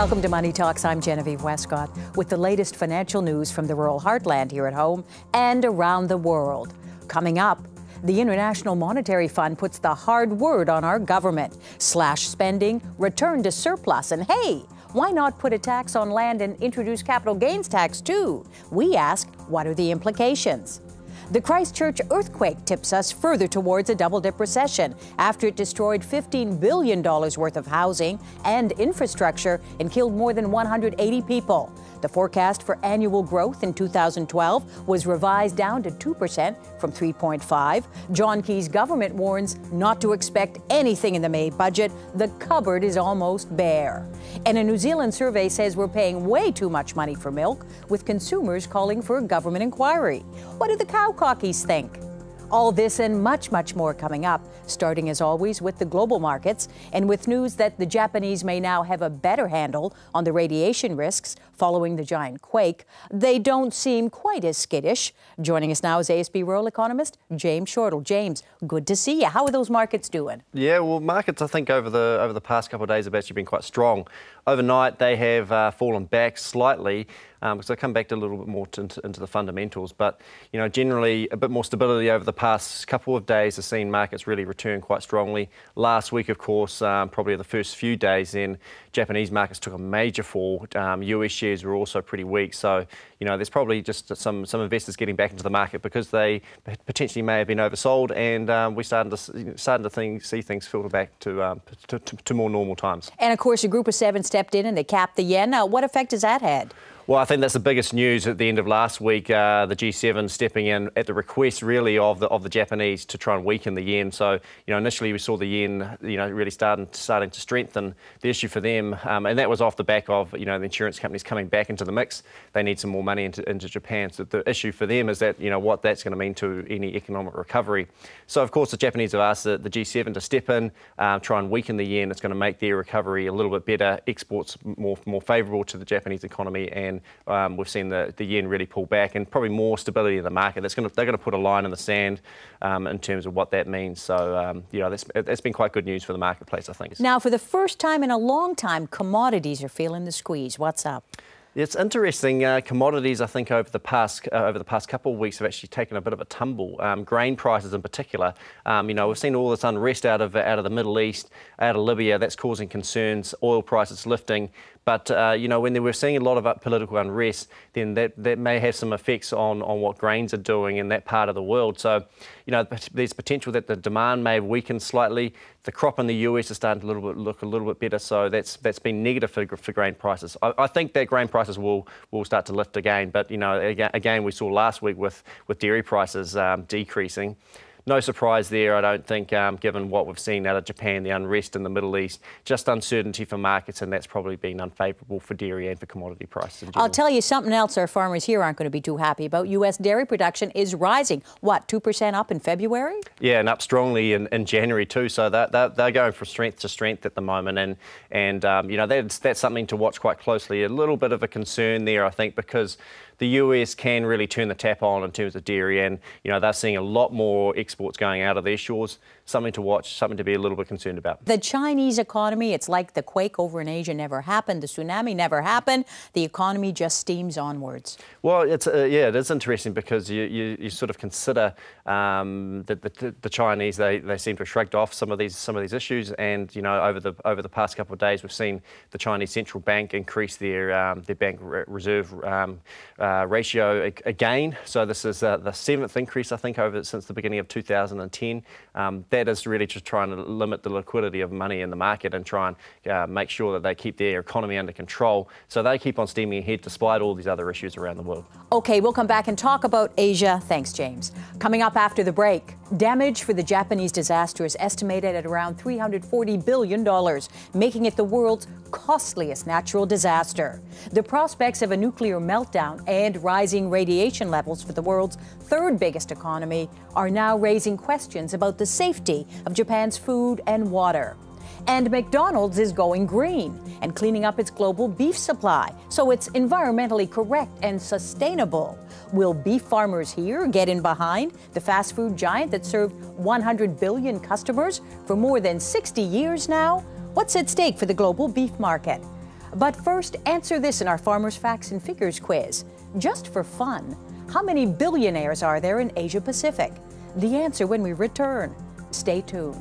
Welcome to Money Talks. I'm Genevieve Westcott with the latest financial news from the rural heartland here at home and around the world. Coming up, the International Monetary Fund puts the hard word on our government. Slash spending, return to surplus, and hey, why not put a tax on land and introduce capital gains tax too? We ask, what are the implications? The Christchurch earthquake tips us further towards a double-dip recession after it destroyed $15 billion worth of housing and infrastructure and killed more than 180 people. The forecast for annual growth in 2012 was revised down to 2% from 3.5%. John Key's government warns not to expect anything in the May budget. The cupboard is almost bare. And a New Zealand survey says we're paying way too much money for milk, with consumers calling for a government inquiry. What do the cow cockies think? All this and much, much more coming up, starting as always with the global markets and with news that the Japanese may now have a better handle on the radiation risks following the giant quake. They don't seem quite as skittish. Joining us now is ASB rural economist James Shortall. James, good to see you. How are those markets doing? Yeah, well, markets I think over the past couple of days have actually been quite strong. Overnight they have fallen back slightly. Because I come back to a little bit more into the fundamentals, but you know, generally a bit more stability over the past couple of days has seen markets really return quite strongly. Last week, of course, probably the first few days, then Japanese markets took a major fall. US shares were also pretty weak, so you know, there's probably just some investors getting back into the market because they potentially may have been oversold, and we're starting to see things filter back to more normal times. And of course, a group of seven stepped in and they capped the yen. Now, what effect has that had? Well, I think that's the biggest news at the end of last week, the G7 stepping in at the request really of the Japanese to try and weaken the yen. So, you know, initially we saw the yen, you know, really starting to strengthen. The issue for them, and that was off the back of, you know, the insurance companies coming back into the mix. They need some more money into Japan. So the issue for them is that, you know, what that's going to mean to any economic recovery. So, of course, the Japanese have asked the G7 to step in, try and weaken the yen. It's going to make their recovery a little bit better, exports more favourable to the Japanese economy, and we've seen the yen really pull back, and probably more stability in the market. They're going to put a line in the sand in terms of what that means. So, you know, that's been quite good news for the marketplace, I think. Now, for the first time in a long time, commodities are feeling the squeeze. What's up? It's interesting. Commodities, I think, over the past couple of weeks have actually taken a bit of a tumble. Grain prices, in particular. You know, we've seen all this unrest out of the Middle East, out of Libya. That's causing concerns. Oil prices lifting. But you know, when we're seeing a lot of political unrest, then that may have some effects on what grains are doing in that part of the world. So, you know, there's potential that the demand may have weakened slightly. The crop in the US is starting to look a little bit better, so that's been negative for grain prices. I think that grain prices will start to lift again, but you know, again we saw last week with dairy prices decreasing. No surprise there, I don't think, given what we've seen out of Japan, the unrest in the Middle East, just uncertainty for markets, and that's probably been unfavourable for dairy and for commodity prices in general. I'll tell you something else our farmers here aren't going to be too happy about. US dairy production is rising. What, 2% up in February? Yeah, and up strongly in January too, so they're going from strength to strength at the moment, and you know, that's something to watch quite closely. A little bit of a concern there, I think, because the US can really turn the tap on in terms of dairy, and you know, they're seeing a lot more exports going out of their shores. Something to watch, something to be a little bit concerned about. The Chinese economy, it's like the quake over in Asia never happened, the tsunami never happened. The economy just steams onwards. Well, it's yeah, it is interesting because you sort of consider the Chinese. They seem to have shrugged off some of these issues, and you know, over the past couple of days, we've seen the Chinese central bank increase their bank reserve ratio again. So this is the 7th increase, I think, since the beginning of 2010. That is really just trying to limit the liquidity of money in the market and try and make sure that they keep their economy under control. So they keep on steaming ahead despite all these other issues around the world. Okay, we'll come back and talk about Asia. Thanks, James. Coming up after the break, damage for the Japanese disaster is estimated at around $340 billion, making it the world's costliest natural disaster. The prospects of a nuclear meltdown and rising radiation levels for the world's third biggest economy are now raising questions about the safety of Japan's food and water. And McDonald's is going green and cleaning up its global beef supply, so it's environmentally correct and sustainable. Will beef farmers here get in behind the fast food giant that served 100 billion customers for more than 60 years now? What's at stake for the global beef market? But first, answer this in our Farmers' Facts and Figures quiz. Just for fun, how many billionaires are there in Asia Pacific? The answer when we return. Stay tuned.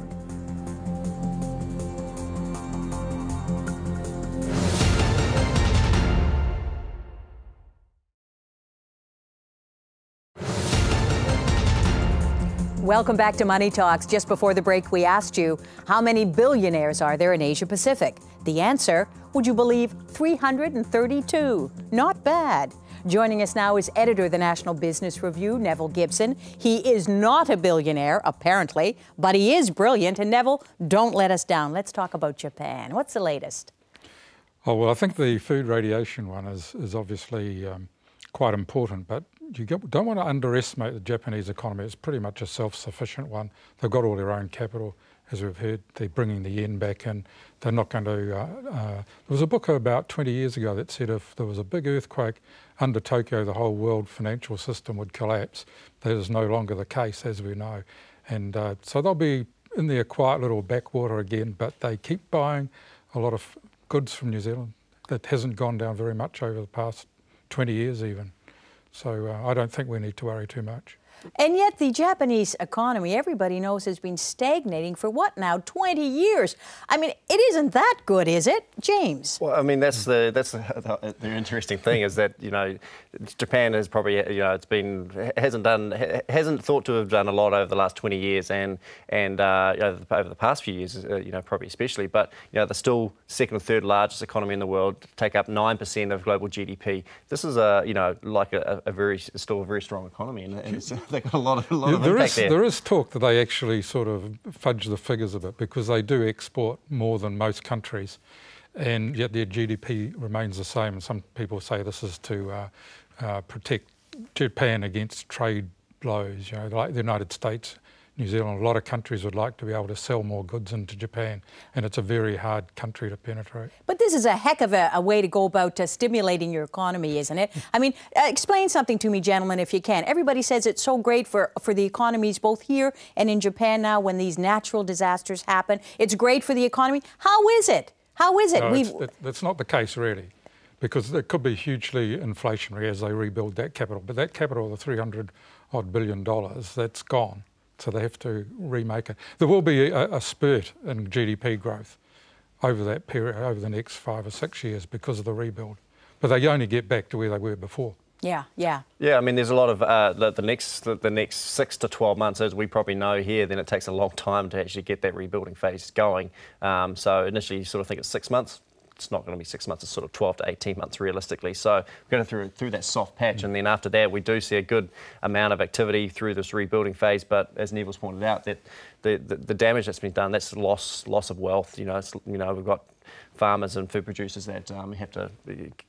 Welcome back to Money Talks. Just before the break, we asked you, how many billionaires are there in Asia Pacific? The answer, would you believe, 332. Not bad. Joining us now is editor of the National Business Review, Nevil Gibson. He is not a billionaire, apparently, but he is brilliant. And Nevil, don't let us down. Let's talk about Japan. What's the latest? Oh, well, I think the food radiation one is obviously quite important, but you don't want to underestimate the Japanese economy. It's pretty much a self-sufficient one. They've got all their own capital, as we've heard. They're bringing the yen back in. They're not going to... there was a book about 20 years ago that said if there was a big earthquake under Tokyo, the whole world financial system would collapse. That is no longer the case, as we know. And so they'll be in their quiet little backwater again, but they keep buying a lot of goods from New Zealand. That hasn't gone down very much over the past 20 years even. So I don't think we need to worry too much. And yet the Japanese economy, everybody knows, has been stagnating for what now, 20 years? I mean, it isn't that good, is it, James? Well, I mean, that's the interesting thing is that, you know, Japan has probably, you know, hasn't thought to have done a lot over the last 20 years and you know, over the past few years, you know, probably especially. But you know, they're still second or third largest economy in the world, take up 9% of global GDP. This is you know, like still a very strong economy, and it's, they've got a lot of impact there. There is talk that they actually sort of fudge the figures a bit because they do export more than most countries, and yet their GDP remains the same. And some people say this is to protect Japan against trade blows. You know, like the United States, New Zealand, a lot of countries would like to be able to sell more goods into Japan, and it's a very hard country to penetrate. But this is a heck of a way to go about stimulating your economy, isn't it? I mean, explain something to me, gentlemen, if you can. Everybody says it's so great for the economies both here and in Japan now when these natural disasters happen. It's great for the economy. How is it? How is it? No, that's not the case, really, because it could be hugely inflationary as they rebuild that capital. But that capital, the $300-odd billion, that's gone. So they have to remake it. There will be a spurt in GDP growth over that period, over the next 5 or 6 years because of the rebuild. But they only get back to where they were before. Yeah, yeah. Yeah, I mean, there's a lot of the next 6 to 12 months, as we probably know here, then it takes a long time to actually get that rebuilding phase going. So initially you sort of think it's 6 months. It's not going to be 6 months, it's sort of 12 to 18 months realistically. So we're going through that soft patch, and then after that we do see a good amount of activity through this rebuilding phase. But as Nevil's pointed out, that the damage that's been done, that's loss of wealth. You know, we've got farmers and food producers that have to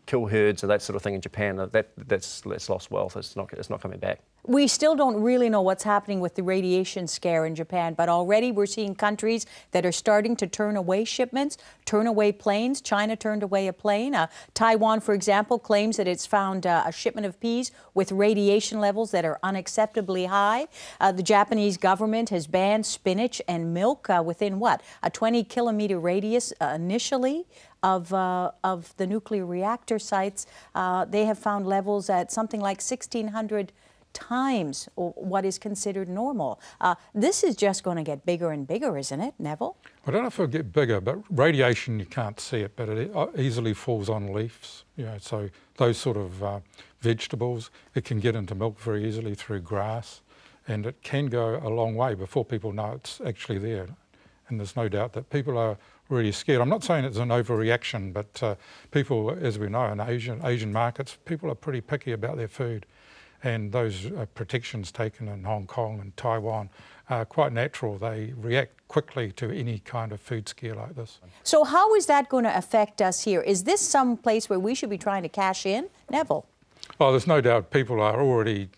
kill herds and that sort of thing in Japan. That's lost wealth. It's not coming back. We still don't really know what's happening with the radiation scare in Japan, but already we're seeing countries that are starting to turn away shipments, turn away planes. China turned away a plane. Taiwan, for example, claims that it's found a shipment of peas with radiation levels that are unacceptably high. The Japanese government has banned spinach and milk within what? A 20-kilometer radius initially of the nuclear reactor sites. They have found levels at something like 1,600 times what is considered normal. This is just going to get bigger and bigger, isn't it, Nevil? I don't know if it'll get bigger, but radiation, you can't see it, but it easily falls on leaves. You know, so those sort of vegetables, it can get into milk very easily through grass, and it can go a long way before people know it's actually there. And there's no doubt that people are really scared. I'm not saying it's an overreaction, but people, as we know, in Asian markets, people are pretty picky about their food. And those protections taken in Hong Kong and Taiwan are quite natural. They react quickly to any kind of food scare like this. So how is that going to affect us here? Is this some place where we should be trying to cash in, Nevil? Oh, there's no doubt people are already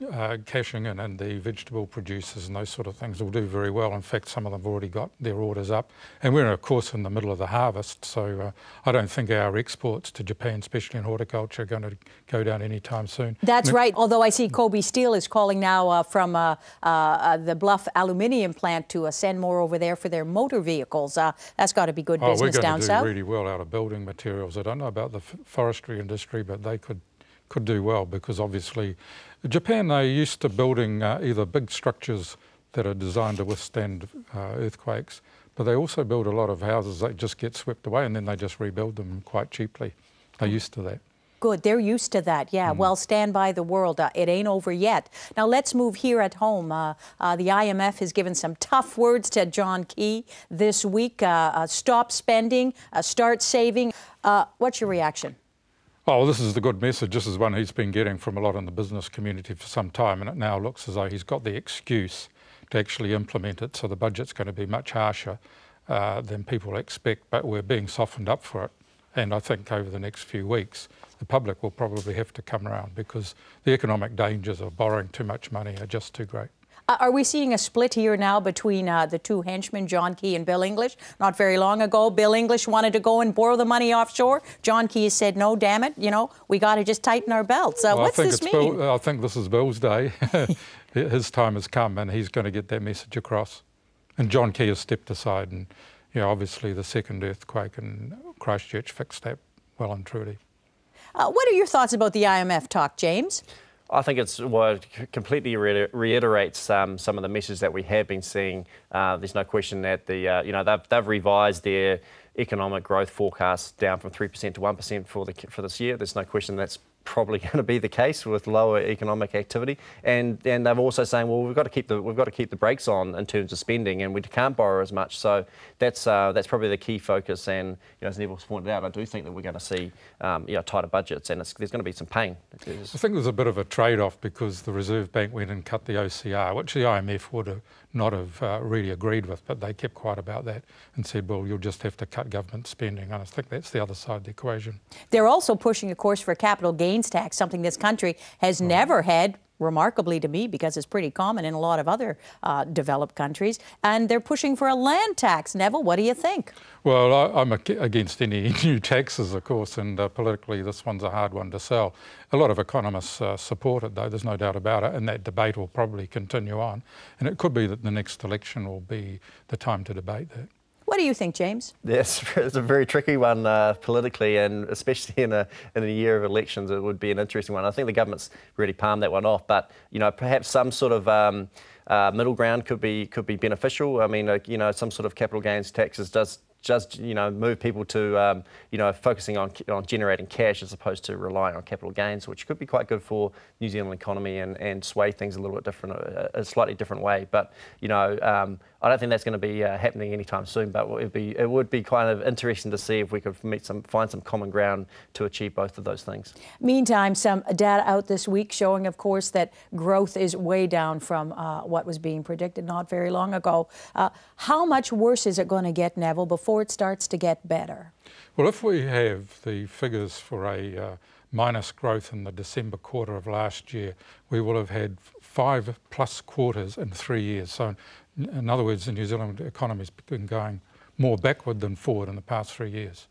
cashing in, and the vegetable producers and those sort of things will do very well. In fact, some of them have already got their orders up. And we're, of course, in the middle of the harvest, so I don't think our exports to Japan, especially in horticulture, are going to go down anytime soon. That's right, although I see Kobe Steel is calling now from the Bluff aluminium plant to send more over there for their motor vehicles. That's got to be good business down south. We're going to do really well out of building materials. I don't know about the forestry industry, but they could do well, because obviously Japan, they're used to building either big structures that are designed to withstand earthquakes, but they also build a lot of houses that just get swept away and then they just rebuild them quite cheaply. They're used to that. Good, they're used to that, yeah. Well, stand by the world. It ain't over yet. Now let's move here at home. The IMF has given some tough words to John Key this week. Stop spending, start saving. What's your reaction? Oh, well, this is the good message. This is one he's been getting from a lot in the business community for some time, and it now looks as though he's got the excuse to actually implement it. So the budget's going to be much harsher than people expect, but we're being softened up for it. And I think over the next few weeks, the public will probably have to come around, because the economic dangers of borrowing too much money are just too great. Are we seeing a split here now between the two henchmen, John Key and Bill English? Not very long ago, Bill English wanted to go and borrow the money offshore. John Key said, no, damn it, you know, we got to just tighten our belts. Well, what's this mean? I think this is Bill's day. His time has come, and he's going to get that message across. And John Key has stepped aside, and you know, obviously the second earthquake in Christchurch fixed that well and truly. What are your thoughts about the IMF talk, James? I think it's completely reiterates some of the messages that we have been seeing. There's no question that they've revised their economic growth forecast down from 3% to 1% for this year. There's no question that's probably going to be the case with lower economic activity, and they're also saying, well, we've got to keep the brakes on in terms of spending, and we can't borrow as much. So that's probably the key focus. And as Nevil's pointed out, I do think that we're going to see tighter budgets, and there's going to be some pain. I think there's a bit of a trade-off, because the Reserve Bank went and cut the OCR, which the IMF would not have really agreed with, but they kept quiet about that and said, well, you'll just have to cut government spending. And I think that's the other side of the equation. They're also pushing, of course, for a capital gains tax, something this country has never had, remarkably to me, because it's pretty common in a lot of other developed countries. And they're pushing for a land tax. Nevil, what do you think? Well, I'm against any new taxes, of course, and politically this one's a hard one to sell. A lot of economists support it, though, there's no doubt about it, and that debate will probably continue on. And it could be that the next election will be the time to debate that. What do you think, James? Yes, it's a very tricky one politically, and especially in a year of elections, it would be an interesting one. I think the government's really palmed that one off, but perhaps some sort of middle ground could be beneficial. I mean, some sort of capital gains taxes does just move people to focusing on generating cash as opposed to relying on capital gains, which could be quite good for New Zealand economy and sway things a little bit different, a slightly different way. But I don't think that's going to be happening anytime soon. But it would be kind of interesting to see if we could find some common ground to achieve both of those things. Meantime, some data out this week showing, of course, that growth is way down from what was being predicted not very long ago. How much worse is it going to get, Nevil, before it starts to get better? Well, if we have the figures for a minus growth in the December quarter of last year, we will have had 5+ quarters in 3 years. So in other words, the New Zealand economy has been going more backward than forward in the past 3 years.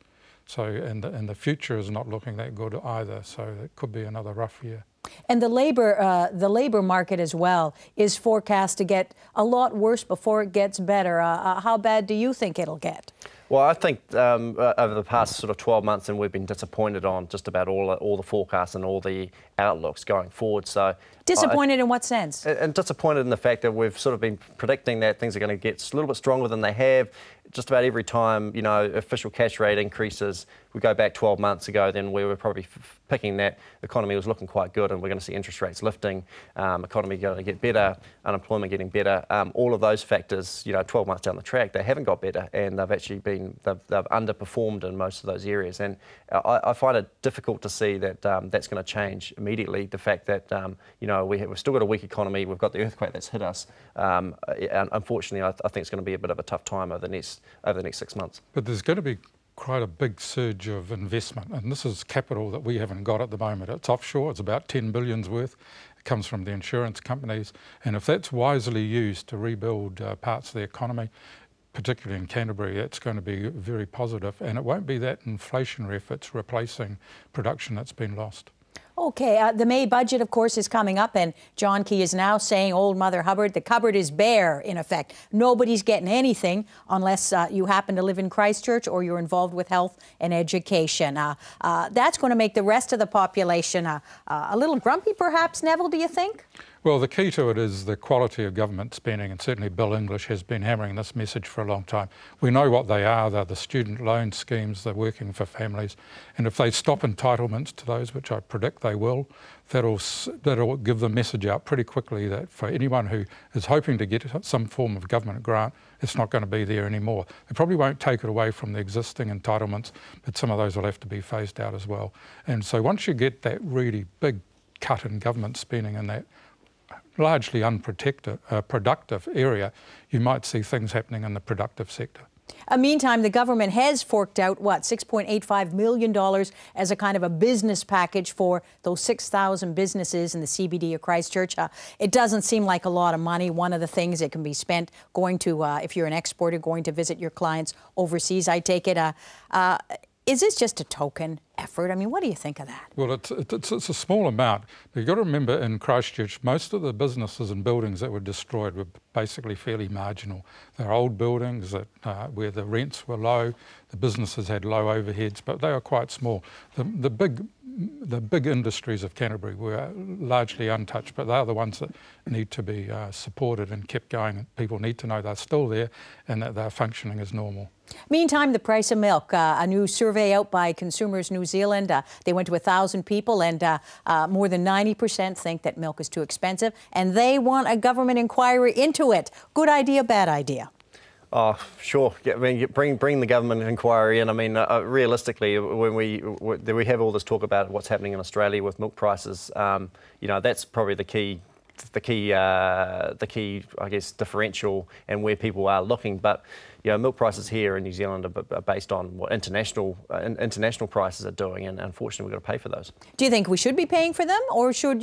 So, and the future is not looking that good either. So it could be another rough year. And the labor market as well is forecast to get a lot worse before it gets better. How bad do you think it'll get? Well, I think over the past sort of 12 months, and we've been disappointed on just about all the forecasts and all the outlooks going forward. So disappointed in what sense? And disappointed in the fact that we've sort of been predicting that things are going to get a little bit stronger than they have. Just about every time, official cash rate increases, we go back 12 months ago, then we were probably picking that the economy was looking quite good and we're going to see interest rates lifting, economy going to get better, unemployment getting better. All of those factors, 12 months down the track, they haven't got better, and they've actually they've underperformed in most of those areas. And I find it difficult to see that that's going to change immediately. The fact that, we've still got a weak economy, we've got the earthquake that's hit us. Unfortunately, I think it's going to be a bit of a tough time over the next 6 months. But there's going to be quite a big surge of investment, and this is capital that we haven't got at the moment. It's offshore, it's about 10 billions worth. It comes from the insurance companies, and if that's wisely used to rebuild parts of the economy, particularly in Canterbury, it's going to be very positive, and it won't be that inflationary if it's replacing production that's been lost. Okay, the May budget, of course, is coming up, and John Key is now saying, old Mother Hubbard, the cupboard is bare, in effect. Nobody's getting anything unless you happen to live in Christchurch or you're involved with health and education. That's going to make the rest of the population a little grumpy, perhaps, Neville, do you think? Well, the key to it is the quality of government spending, and certainly Bill English has been hammering this message for a long time. We know what they are. They're the student loan schemes, they're working for families, and if they stop entitlements to those, which I predict they will, that'll give the message out pretty quickly that for anyone who is hoping to get some form of government grant, it's not going to be there anymore. They probably won't take it away from the existing entitlements, but some of those will have to be phased out as well. And so once you get that really big cut in government spending in that largely unprotected, productive area, you might see things happening in the productive sector. Meantime, the government has forked out, what, $6.85 million as a kind of a business package for those 6,000 businesses in the CBD of Christchurch. It doesn't seem like a lot of money. One of the things it can be spent going to, if you're an exporter, going to visit your clients overseas, I take it. Is this just a token effort? I mean, what do you think of that? Well, it's a small amount. But you've got to remember, in Christchurch, most of the businesses and buildings that were destroyed were basically fairly marginal. They're old buildings that where the rents were low, the businesses had low overheads, but they were quite small. The big industries of Canterbury were largely untouched, but they're the ones that need to be supported and kept going. People need to know they're still there and that they're functioning as normal. Meantime, the price of milk, a new survey out by Consumers New Zealand, they went to 1,000 people, and more than 90% think that milk is too expensive, and they want a government inquiry into it. Good idea, bad idea? Oh, sure. I mean, bring the government inquiry in. I mean, realistically, when we have all this talk about what's happening in Australia with milk prices, you know, that's probably the key, I guess, differential and where people are looking. But you know, milk prices here in New Zealand are based on what international prices are doing, and unfortunately, we've got to pay for those. Do you think we should be paying for them, or should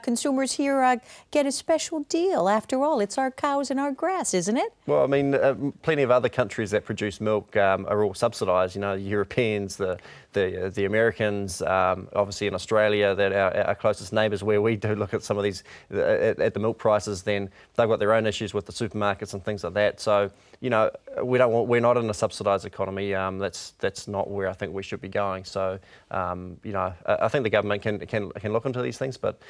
consumers here get a special deal? After all, it's our cows and our grass, isn't it? Well, I mean, plenty of other countries that produce milk are all subsidised. You know, the Europeans, the Americans, obviously in Australia, that our closest neighbours, where we do look at some of these at the milk prices, then they've got their own issues with the supermarkets and things like that. So, you know, we're not in a subsidised economy. That's not where I think we should be going. So, you know, I think the government can look into these things, but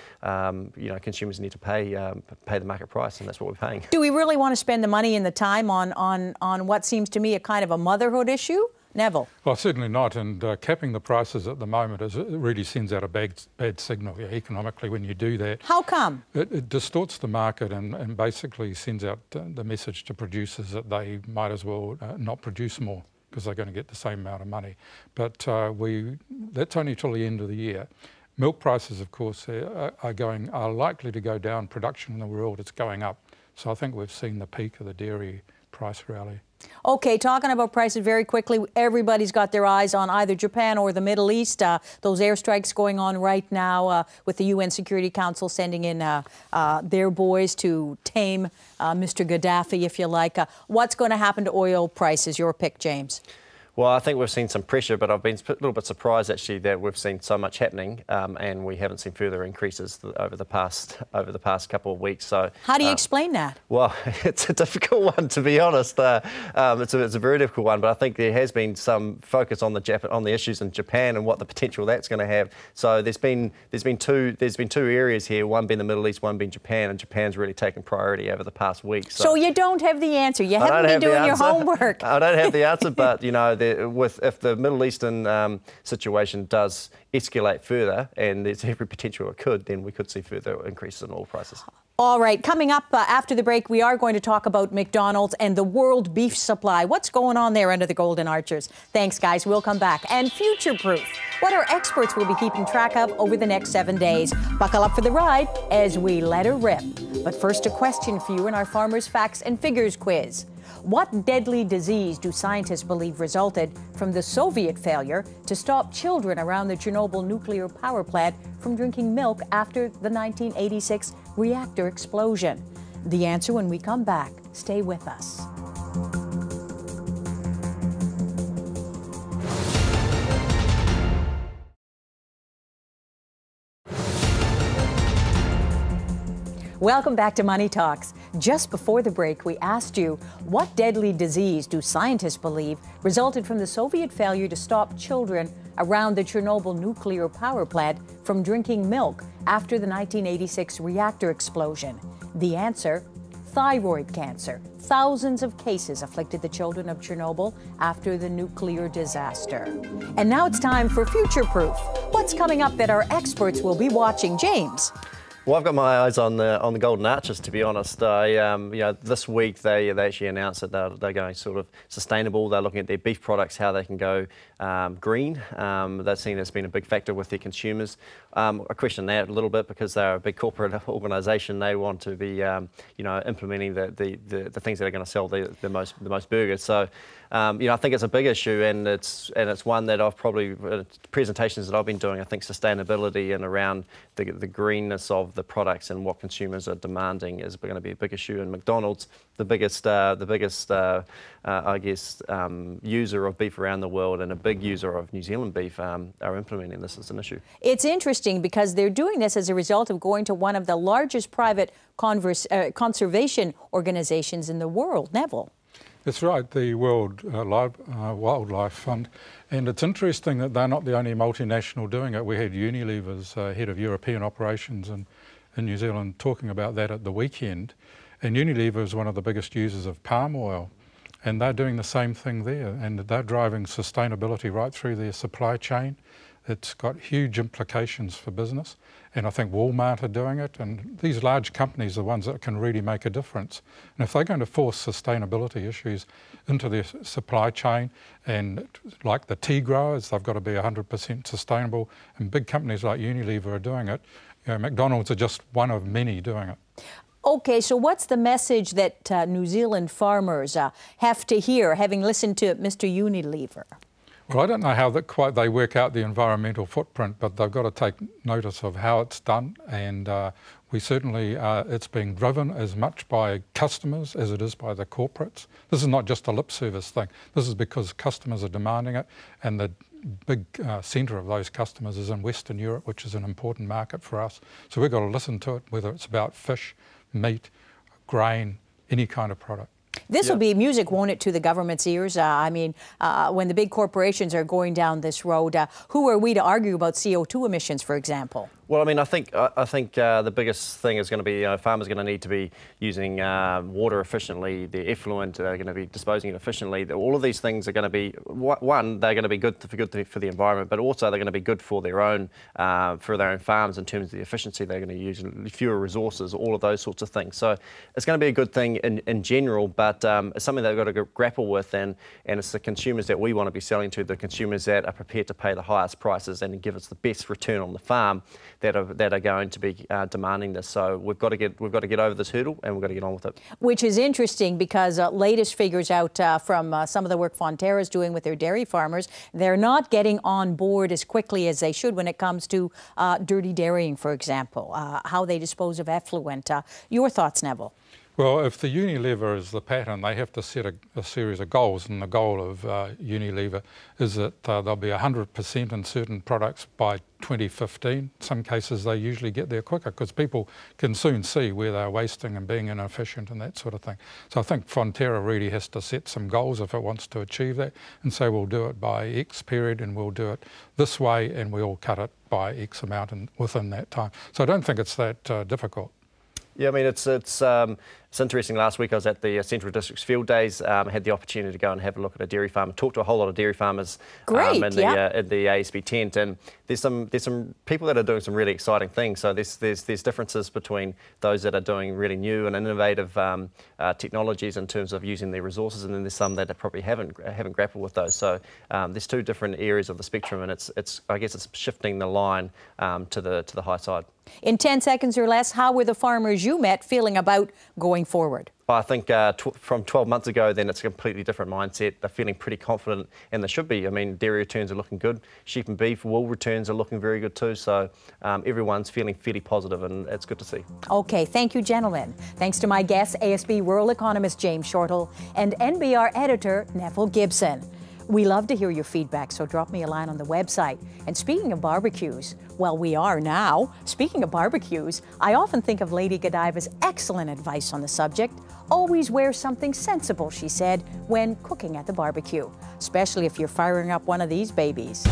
you know, consumers need to pay the market price, and that's what we're paying. Do we really want to spend the money and the time on what seems to me a kind of a motherhood issue? Neville? Well, certainly not, and capping the prices at the moment it really sends out a bad signal economically when you do that. How come? It distorts the market and basically sends out the message to producers that they might as well not produce more because they're going to get the same amount of money. But that's only till the end of the year. Milk prices, of course, are likely to go down. Production in the world, it's going up. So I think we've seen the peak of the dairy price rally. Okay, talking about prices very quickly, everybody's got their eyes on either Japan or the Middle East. Those airstrikes going on right now with the UN Security Council sending in their boys to tame Mr. Gaddafi, if you like. What's going to happen to oil prices? Your pick, James. Well, I think we've seen some pressure, but I've been a little bit surprised actually that we've seen so much happening, and we haven't seen further increases over the past couple of weeks. So, how do you explain that? Well, it's a difficult one, to be honest. It's a very difficult one, but I think there has been some focus on the issues in Japan and what the potential that's going to have. So there's been two areas here, one being the Middle East, one being Japan, and Japan's really taken priority over the past week. So you don't have the answer. You haven't been doing your homework. I don't have the answer, but you know. If the Middle Eastern situation does escalate further, and there's every potential it could, then we could see further increases in oil prices. All right, coming up after the break, we are going to talk about McDonald's and the world beef supply. What's going on there under the Golden Arches? Thanks, guys. We'll come back. And future-proof, what our experts will be keeping track of over the next 7 days. Buckle up for the ride as we let her rip. But first, a question for you in our Farmers' Facts and Figures quiz. What deadly disease do scientists believe resulted from the Soviet failure to stop children around the Chernobyl nuclear power plant from drinking milk after the 1986 reactor explosion? The answer when we come back. Stay with us. Welcome back to Money Talks. Just before the break, we asked you, what deadly disease do scientists believe resulted from the Soviet failure to stop children around the Chernobyl nuclear power plant from drinking milk after the 1986 reactor explosion? The answer, thyroid cancer. Thousands of cases afflicted the children of Chernobyl after the nuclear disaster. And now it's time for Future Proof. What's coming up that our experts will be watching? James? Well, I've got my eyes on the golden arches, to be honest. This week they actually announced that they're going sort of sustainable. They're looking at their beef products, how they can go green. They're seeing that's been a big factor with their consumers. I question that a little bit because they're a big corporate organisation. They want to be, implementing the things that are going to sell the most burgers. So. I think it's a big issue, and it's one that I've probably presentations that I've been doing. I think sustainability and around the greenness of the products and what consumers are demanding is going to be a big issue. And McDonald's, the biggest user of beef around the world and a big user of New Zealand beef, are implementing this as an issue. It's interesting because they're doing this as a result of going to one of the largest private conservation organizations in the world, Nevil. That's right, the World Wildlife Fund. And it's interesting that they're not the only multinational doing it. We had Unilever's head of European operations in New Zealand talking about that at the weekend. And Unilever is one of the biggest users of palm oil. And they're doing the same thing there. And they're driving sustainability right through their supply chain. It's got huge implications for business. And I think Walmart are doing it, and these large companies are the ones that can really make a difference. And if they're going to force sustainability issues into their supply chain, and like the tea growers, they've got to be 100% sustainable, and big companies like Unilever are doing it, McDonald's are just one of many doing it. Okay, so what's the message that New Zealand farmers have to hear, having listened to Mr. Unilever? Well, I don't know how they work out the environmental footprint, but they've got to take notice of how it's done, and we certainly, it's being driven as much by customers as it is by the corporates. This is not just a lip service thing. This is because customers are demanding it, and the big centre of those customers is in Western Europe, which is an important market for us. So we've got to listen to it, whether it's about fish, meat, grain, any kind of product. This will be music, won't it, to the government's ears? When the big corporations are going down this road, who are we to argue about CO2 emissions, for example? Well, I mean, I think the biggest thing is going to be farmers are going to need to be using water efficiently. The effluent are going to be disposing it efficiently. All of these things are going to be one. They're going to be good for the environment, but also they're going to be good for their own farms in terms of the efficiency. They're going to use fewer resources, all of those sorts of things. So it's going to be a good thing in general, but it's something they've got to grapple with, and it's the consumers that we want to be selling to, the consumers that are prepared to pay the highest prices and give us the best return on the farm, that are going to be demanding this. So we've got to get over this hurdle, and we've got to get on with it. Which is interesting because latest figures out from some of the work Fonterra is doing with their dairy farmers, they're not getting on board as quickly as they should when it comes to dirty dairying, for example, how they dispose of effluent. Your thoughts, Nevil? Well, if the Unilever is the pattern, they have to set a series of goals, and the goal of Unilever is that they'll be 100% in certain products by 2015. In some cases, they usually get there quicker because people can soon see where they're wasting and being inefficient and that sort of thing. So I think Fonterra really has to set some goals if it wants to achieve that, and say we'll do it by X period, and we'll do it this way, and we'll cut it by X amount within that time. So I don't think it's that difficult. Yeah, I mean, it's interesting. Last week I was at the Central District's Field Days, had the opportunity to go and have a look at a dairy farm, talk to a whole lot of dairy farmers in the ASB tent, and there's some people that are doing some really exciting things. So there's differences between those that are doing really new and innovative technologies in terms of using their resources, and then there's some that probably haven't grappled with those. So there's two different areas of the spectrum, and I guess it's shifting the line to the high side. In 10 seconds or less, how were the farmers you met feeling about going forward? I think from 12 months ago, then it's a completely different mindset. They're feeling pretty confident, and they should be. I mean, dairy returns are looking good. Sheep and beef, wool returns are looking very good too. So everyone's feeling fairly positive, and it's good to see. Okay, thank you, gentlemen. Thanks to my guests, ASB rural economist James Shortall and NBR editor Nevil Gibson. We love to hear your feedback, so drop me a line on the website. And speaking of barbecues, well, we are now. Speaking of barbecues, I often think of Lady Godiva's excellent advice on the subject. Always wear something sensible, she said, when cooking at the barbecue, especially if you're firing up one of these babies.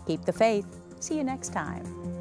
Keep the faith. See you next time.